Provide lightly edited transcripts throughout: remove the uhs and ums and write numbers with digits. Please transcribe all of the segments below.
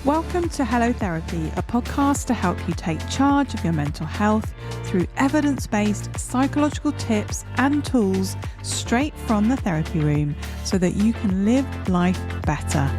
Welcome to Hello Therapy, a podcast to help you take charge of your mental health through evidence-based psychological tips and tools straight from the therapy room so that you can live life better.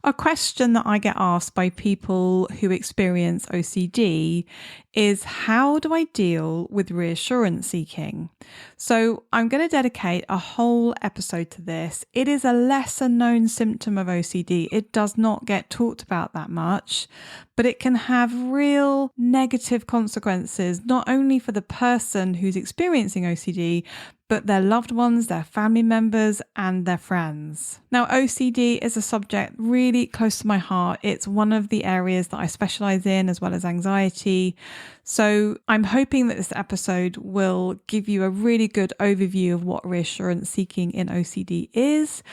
A question that I get asked by people who experience OCD is, how do I deal with reassurance seeking? So I'm going to dedicate a whole episode to this. It is a lesser known symptom of OCD. It does not get talked about that much, but it can have real negative consequences, not only for the person who's experiencing OCD, but their loved ones, their family members, and their friends. Now, OCD is a subject really close to my heart. It's one of the areas that I specialize in, as well as anxiety. So I'm hoping that this episode will give you a really good overview of what reassurance seeking in OCD is.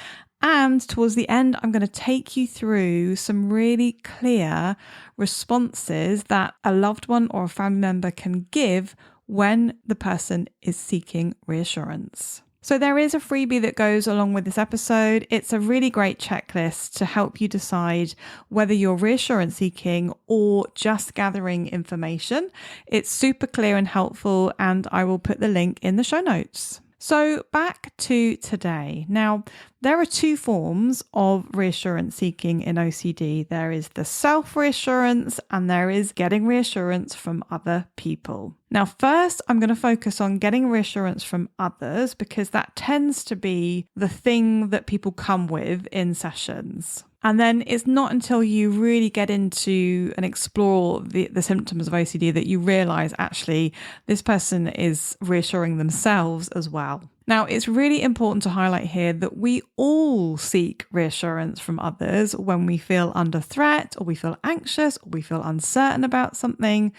And towards the end, I'm going to take you through some really clear responses that a loved one or a family member can give when the person is seeking reassurance. So there is a freebie that goes along with this episode. It's a really great checklist to help you decide whether you're reassurance seeking or just gathering information. It's super clear and helpful, and I will put the link in the show notes. So back to today. Now, there are two forms of reassurance seeking in OCD. There is the self-reassurance and there is getting reassurance from other people. Now, first, I'm going to focus on getting reassurance from others because that tends to be the thing that people come with in sessions. And then it's not until you really get into and explore the symptoms of OCD that you realize actually this person is reassuring themselves as well. Now, it's really important to highlight here that we all seek reassurance from others when we feel under threat or we feel anxious or we feel uncertain about something.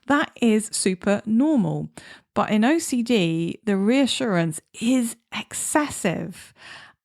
That is super normal. But in OCD, the reassurance is excessive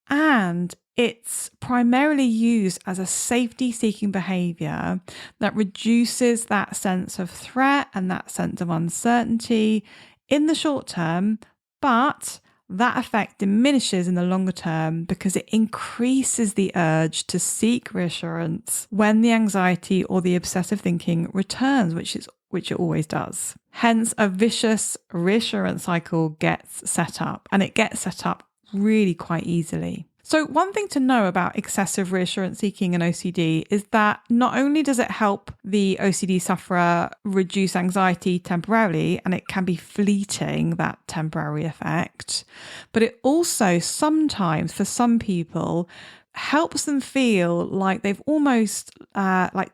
and it's primarily used as a safety-seeking behavior that reduces that sense of threat and that sense of uncertainty in the short term, but that effect diminishes in the longer term because it increases the urge to seek reassurance when the anxiety or the obsessive thinking returns, which it always does. Hence, a vicious reassurance cycle gets set up, and it gets set up really quite easily. So one thing to know about excessive reassurance seeking in OCD is that not only does it help the OCD sufferer reduce anxiety temporarily, and it can be fleeting, that temporary effect, but it also sometimes, for some people, helps them feel like they've almost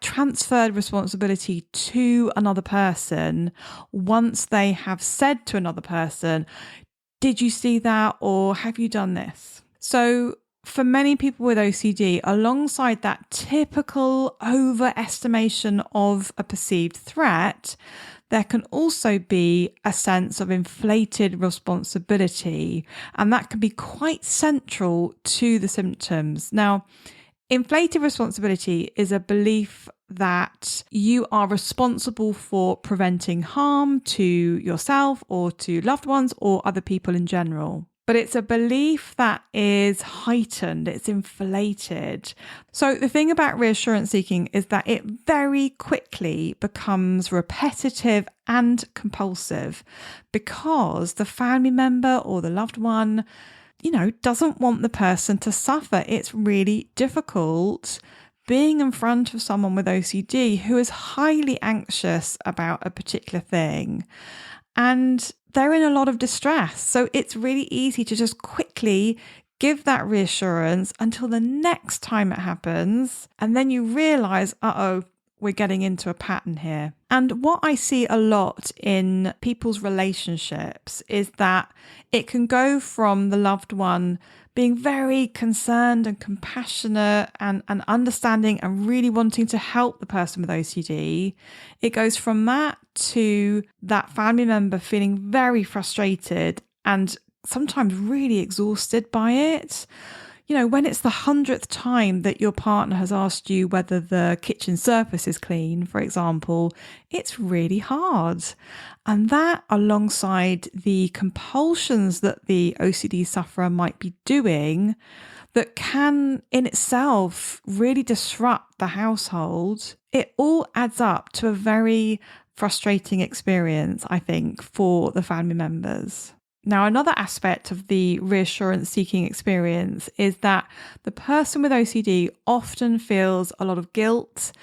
transferred responsibility to another person once they have said to another person, "Did you see that?" or "Have you done this?" So for many people with OCD, alongside that typical overestimation of a perceived threat, there can also be a sense of inflated responsibility, and that can be quite central to the symptoms. Now, inflated responsibility is a belief that you are responsible for preventing harm to yourself or to loved ones or other people in general. But it's a belief that is heightened, it's inflated. So the thing about reassurance seeking is that it very quickly becomes repetitive and compulsive because the family member or the loved one, doesn't want the person to suffer. It's really difficult being in front of someone with OCD who is highly anxious about a particular thing. And they're in a lot of distress. So it's really easy to just quickly give that reassurance until the next time it happens. And then you realize, we're getting into a pattern here. And what I see a lot in people's relationships is that it can go from the loved one being very concerned and compassionate and understanding and really wanting to help the person with OCD. It goes from that to that family member feeling very frustrated and sometimes really exhausted by it. When it's the 100th time that your partner has asked you whether the kitchen surface is clean, for example, it's really hard. And that, alongside the compulsions that the OCD sufferer might be doing, that can in itself really disrupt the household, it all adds up to a very frustrating experience, I think, for the family members. Now, another aspect of the reassurance-seeking experience is that the person with OCD often feels a lot of guilt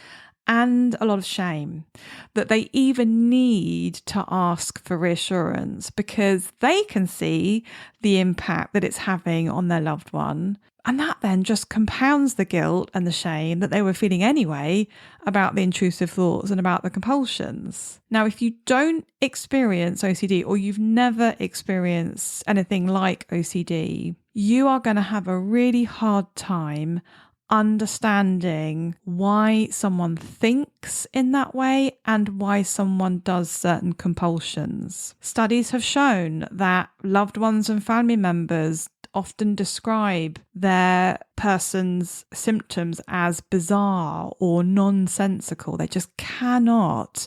and a lot of shame, that they even need to ask for reassurance because they can see the impact that it's having on their loved one. And that then just compounds the guilt and the shame that they were feeling anyway about the intrusive thoughts and about the compulsions. Now, if you don't experience OCD or you've never experienced anything like OCD, you are going to have a really hard time understanding why someone thinks in that way and why someone does certain compulsions. Studies have shown that loved ones and family members often describe their person's symptoms as bizarre or nonsensical. They just cannot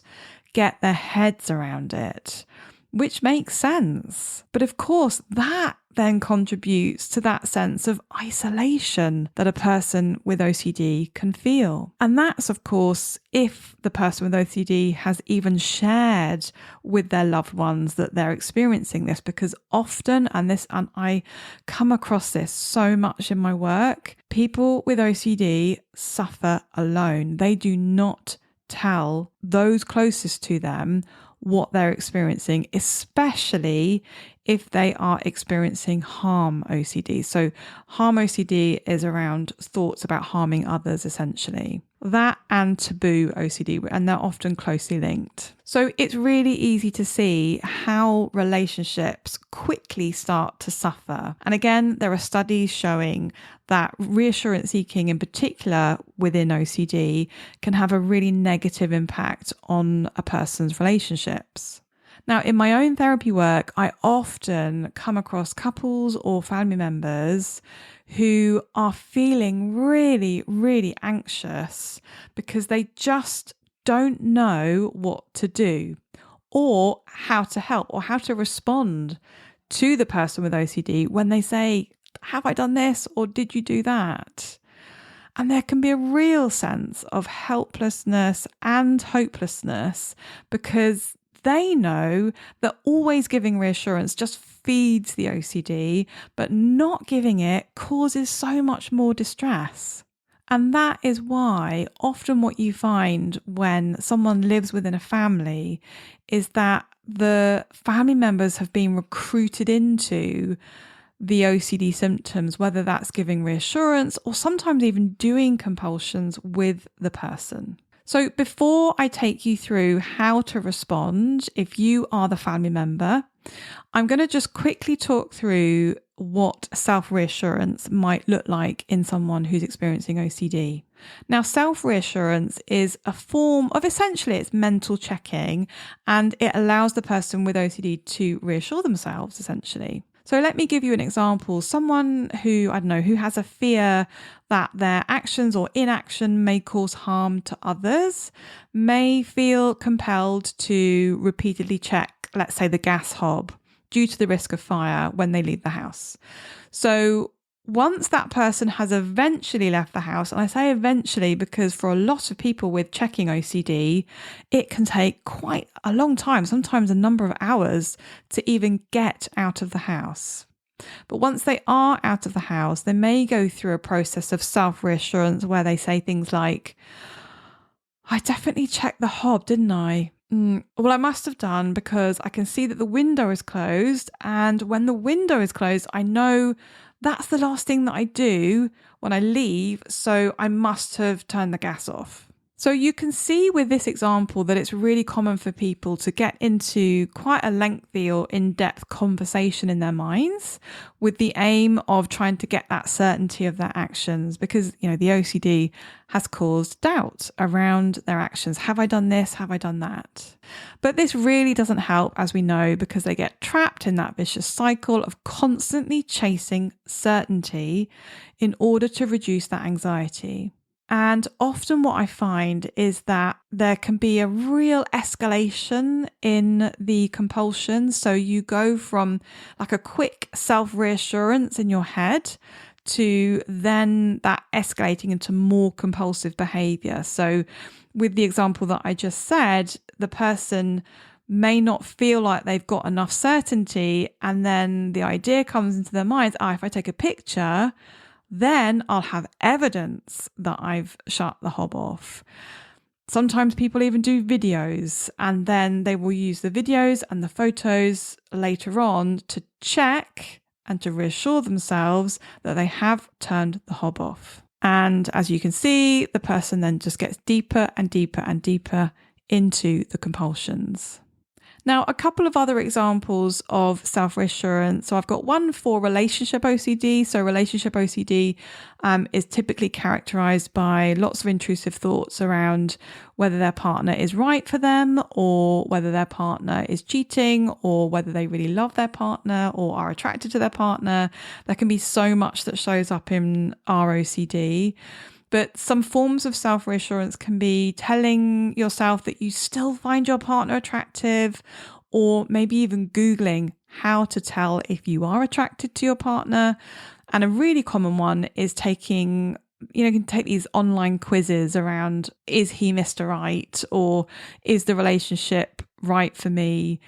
get their heads around it, which makes sense. But of course, that then contributes to that sense of isolation that a person with OCD can feel. And that's, of course, if the person with OCD has even shared with their loved ones that they're experiencing this, because often, and I come across this so much in my work, people with OCD suffer alone. They do not tell those closest to them what they're experiencing, especially if they are experiencing harm OCD. So harm OCD is around thoughts about harming others, essentially. That and taboo OCD, and they're often closely linked. So it's really easy to see how relationships quickly start to suffer. And again, there are studies showing that reassurance seeking in particular within OCD can have a really negative impact on a person's relationships. Now, in my own therapy work, I often come across couples or family members who are feeling really, really anxious because they just don't know what to do or how to help or how to respond to the person with OCD when they say, "Have I done this?" or "Did you do that?" And there can be a real sense of helplessness and hopelessness because they know that always giving reassurance just feeds the OCD, but not giving it causes so much more distress. And that is why often what you find when someone lives within a family is that the family members have been recruited into the OCD symptoms, whether that's giving reassurance or sometimes even doing compulsions with the person. So before I take you through how to respond if you are the family member, I'm going to just quickly talk through what self-reassurance might look like in someone who's experiencing OCD. Now, self-reassurance is a form of essentially it's mental checking, and it allows the person with OCD to reassure themselves essentially. So let me give you an example. Someone who has a fear that their actions or inaction may cause harm to others may feel compelled to repeatedly check, let's say, the gas hob due to the risk of fire when they leave the house. So once that person has eventually left the house, and I say eventually because for a lot of people with checking OCD, it can take quite a long time, sometimes a number of hours to even get out of the house. But once they are out of the house, they may go through a process of self-reassurance where they say things like, "I definitely checked the hob, didn't I? Well, I must have done because I can see that the window is closed. And when the window is closed, I know that's the last thing that I do when I leave. So I must have turned the gas off." So you can see with this example that it's really common for people to get into quite a lengthy or in-depth conversation in their minds with the aim of trying to get that certainty of their actions, because, the OCD has caused doubt around their actions. Have I done this? Have I done that? But this really doesn't help, as we know, because they get trapped in that vicious cycle of constantly chasing certainty in order to reduce that anxiety. And often what I find is that there can be a real escalation in the compulsion. So you go from like a quick self-reassurance in your head to then that escalating into more compulsive behavior. So with the example that I just said, the person may not feel like they've got enough certainty, and then the idea comes into their minds, if I take a picture, then I'll have evidence that I've shut the hob off. Sometimes people even do videos, and then they will use the videos and the photos later on to check and to reassure themselves that they have turned the hob off. And as you can see, the person then just gets deeper and deeper and deeper into the compulsions. Now, a couple of other examples of self-reassurance. So I've got one for relationship OCD. So relationship OCD is typically characterized by lots of intrusive thoughts around whether their partner is right for them, or whether their partner is cheating, or whether they really love their partner or are attracted to their partner. There can be so much that shows up in our OCD. But some forms of self-reassurance can be telling yourself that you still find your partner attractive, or maybe even Googling how to tell if you are attracted to your partner. And a really common one is taking, you can take these online quizzes around, is he Mr. Right? Or is the relationship right for me?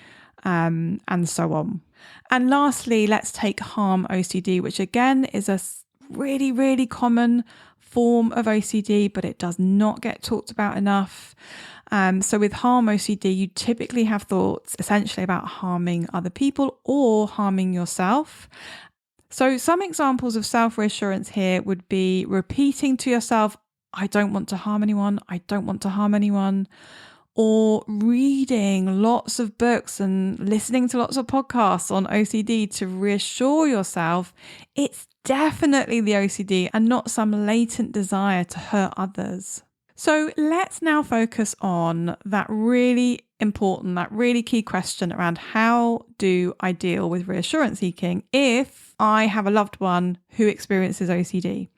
And so on. And lastly, let's take harm OCD, which again is a really, really common form of OCD, but it does not get talked about enough. So with harm OCD, you typically have thoughts essentially about harming other people or harming yourself. So some examples of self-reassurance here would be repeating to yourself, I don't want to harm anyone, I don't want to harm anyone, or reading lots of books and listening to lots of podcasts on OCD to reassure yourself it's definitely the OCD and not some latent desire to hurt others. So let's now focus on that really important, that really key question around how do I deal with reassurance seeking if I have a loved one who experiences OCD.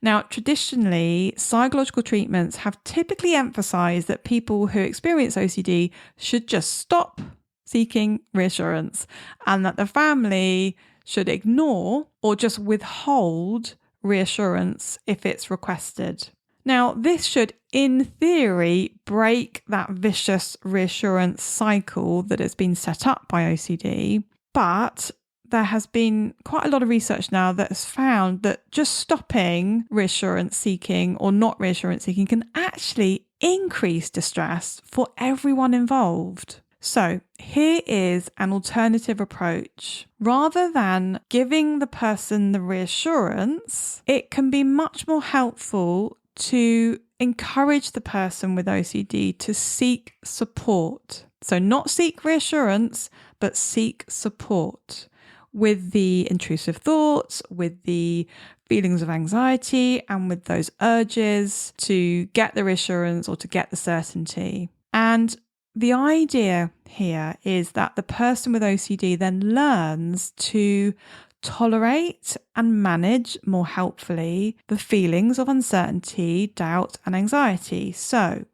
Now, traditionally, psychological treatments have typically emphasized that people who experience OCD should just stop seeking reassurance, and that the family should ignore or just withhold reassurance if it's requested. Now, this should, in theory, break that vicious reassurance cycle that has been set up by OCD, but there has been quite a lot of research now that has found that just stopping reassurance seeking or not reassurance seeking can actually increase distress for everyone involved. So here is an alternative approach. Rather than giving the person the reassurance, it can be much more helpful to encourage the person with OCD to seek support. So not seek reassurance, but seek support with the intrusive thoughts, with the feelings of anxiety, and with those urges to get the reassurance or to get the certainty. And the idea here is that the person with OCD then learns to tolerate and manage more helpfully the feelings of uncertainty, doubt, and anxiety. So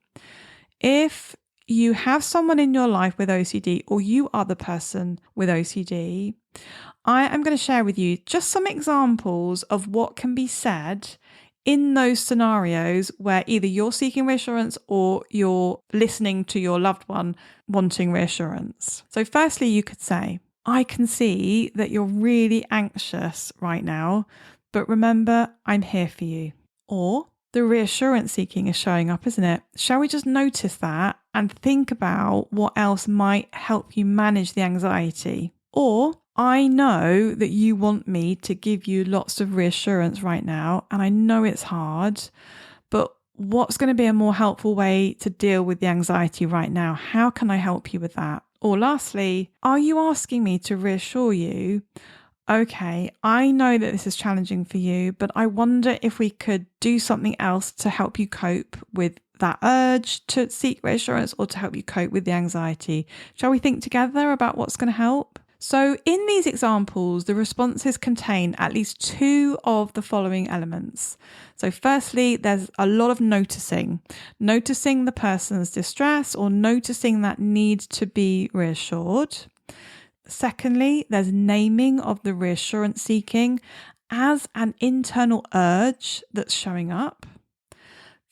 if you have someone in your life with OCD, or you are the person with OCD, I am going to share with you just some examples of what can be said in those scenarios where either you're seeking reassurance or you're listening to your loved one wanting reassurance. So firstly, you could say, I can see that you're really anxious right now, but remember, I'm here for you. Or the reassurance seeking is showing up, isn't it? Shall we just notice that and think about what else might help you manage the anxiety? Or I know that you want me to give you lots of reassurance right now, and I know it's hard, but what's going to be a more helpful way to deal with the anxiety right now? How can I help you with that? Or lastly, are you asking me to reassure you, okay, I know that this is challenging for you, but I wonder if we could do something else to help you cope with that urge to seek reassurance or to help you cope with the anxiety. Shall we think together about what's going to help? So in these examples, the responses contain at least two of the following elements. So firstly, there's a lot of noticing the person's distress or noticing that need to be reassured. Secondly, there's naming of the reassurance seeking as an internal urge that's showing up.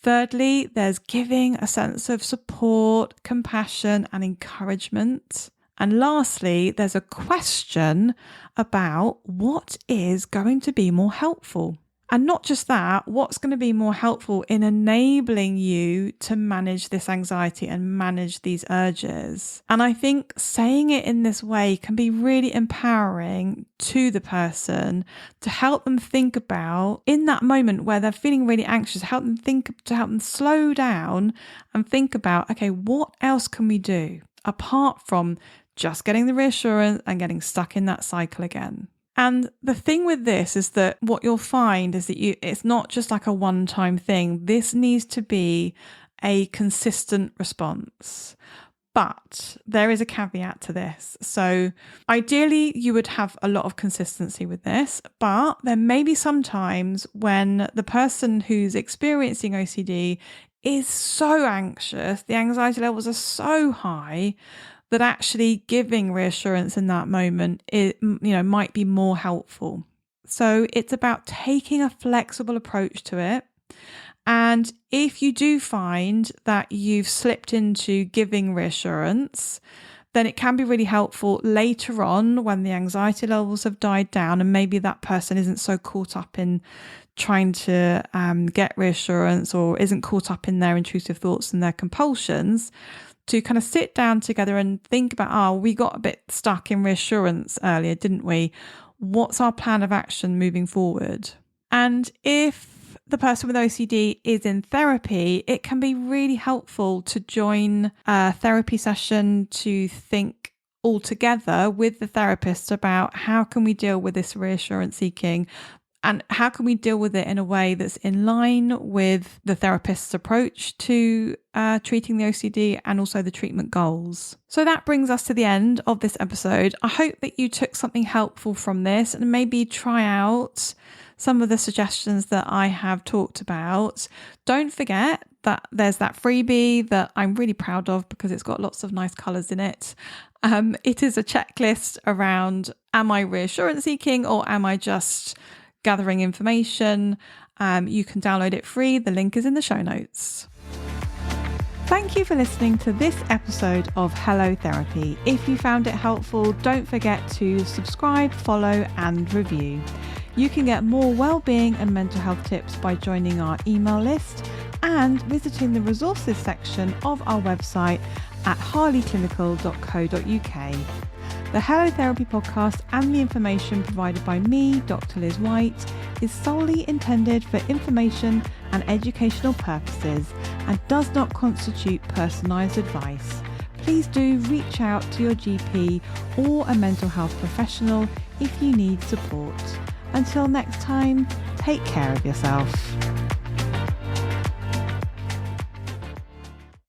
Thirdly, there's giving a sense of support, compassion, and encouragement. And lastly, there's a question about what is going to be more helpful. And not just that, what's going to be more helpful in enabling you to manage this anxiety and manage these urges. And I think saying it in this way can be really empowering to the person to help them think about, in that moment where they're feeling really anxious, to help them slow down and think about, okay, what else can we do apart from just getting the reassurance and getting stuck in that cycle again. And the thing with this is that what you'll find is that it's not just like a one-time thing. This needs to be a consistent response. But there is a caveat to this. So ideally, you would have a lot of consistency with this, but there may be some times when the person who's experiencing OCD is so anxious, the anxiety levels are so high, that actually giving reassurance in that moment, might be more helpful. So it's about taking a flexible approach to it. And if you do find that you've slipped into giving reassurance, then it can be really helpful later on when the anxiety levels have died down and maybe that person isn't so caught up in trying to get reassurance or isn't caught up in their intrusive thoughts and their compulsions, to kind of sit down together and think about, we got a bit stuck in reassurance earlier, didn't we? What's our plan of action moving forward? And if the person with OCD is in therapy, it can be really helpful to join a therapy session to think all together with the therapist about how can we deal with this reassurance seeking and how can we deal with it in a way that's in line with the therapist's approach to treating the OCD and also the treatment goals. So that brings us to the end of this episode. I hope that you took something helpful from this and maybe try out some of the suggestions that I have talked about. Don't forget that there's that freebie that I'm really proud of because it's got lots of nice colours in it. It is a checklist around, am I reassurance seeking or am I just gathering information? You can download it free. The link is in the show notes. Thank you for listening to this episode of Hello Therapy. If you found it helpful, don't forget to subscribe, follow and review. You can get more well-being and mental health tips by joining our email list and visiting the resources section of our website at harleyclinical.co.uk. The Hello Therapy podcast and the information provided by me, Dr. Liz White, is solely intended for information and educational purposes and does not constitute personalised advice. Please do reach out to your GP or a mental health professional if you need support. Until next time, take care of yourself.